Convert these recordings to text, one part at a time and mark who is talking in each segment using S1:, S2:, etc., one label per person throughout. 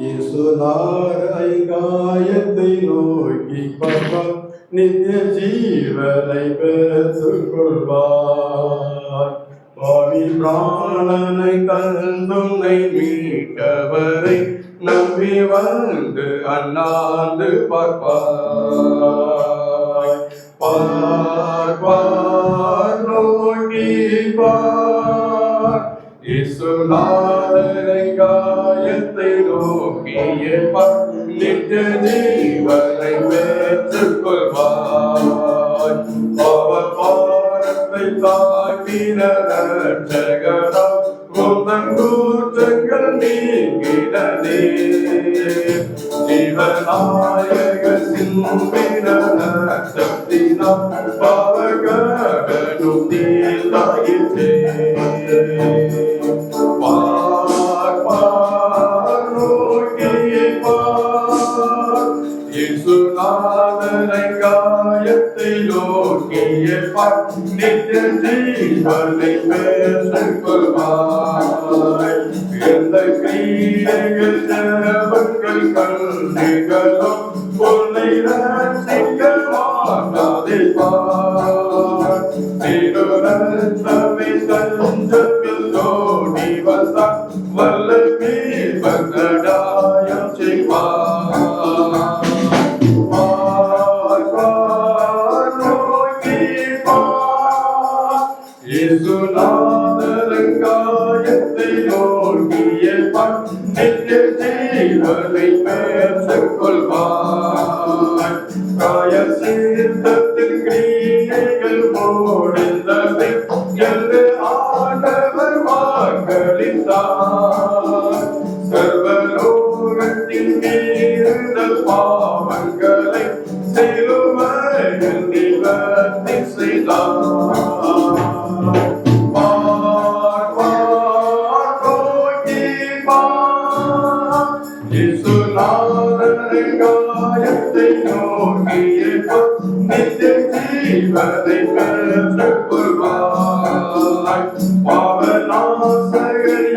S1: இயேசுநாதரை காயத்தை நோக்கி பார்ப்பார், நித்திய ஜீவனை பெற்றுக் கொள்வார். பாவி பிராணனை தந்துனை மீட்டவரை நம்பி வந்து அண்ணாந்து பார்ப்பார். பார்ப்பார் நோக்கி பார், இயேசுநாதரை காயத்தை நோக்கிய நித்திய ஜீவனை பெற்றுக் கொள்வார். பாவபாரத்தை தாக்கின ரட்சகராம் உந்தன் கூற்றங்கள் நீங்கினதே. ஜீவநாயக சிம்பின சக்தினாம் பாவகனும் நீந்தாயிற்றே. இயேசுநாதரை காயத்தை நோக்கிய நித்திய ஜீவனை பெற்றுக் கொள்வார். எந்த கிரீடைகள் ஜபங்கள் கல்விகளும் உன்னை ரட்சிக்க மாட்டாதே பார். திருநத்தமை தஞ்சத்தில் ஓடி வந்தார், வல்ல மீட்பங்கடாயம் செய்வார். இயேசுநாதரங்காயத்தை நோக்கிய நித்திய ஜீவனை பெற்றுக் கொள்வார். காய சீர்த்தத்தில் கிரியைகள் முடிந்ததை என்று ஆண்டவர் வாக்களித்தார். சர்வலோகத்தின் மீறுதல் பாவங்களை சிலுவையில் நிவர்த்தி செய்தார். இயேசுநாதரை காயத்தை நோக்கிய நித்திய ஜீவனை பெற்றுக் கொள்வார். பாவநாசகர்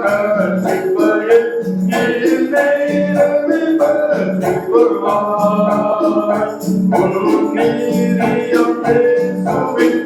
S1: ஈவரட்சிப்பையில் இந்நேரமே பெற்றுக் கொள்வார். உன் நீதியம் இயேசுவின்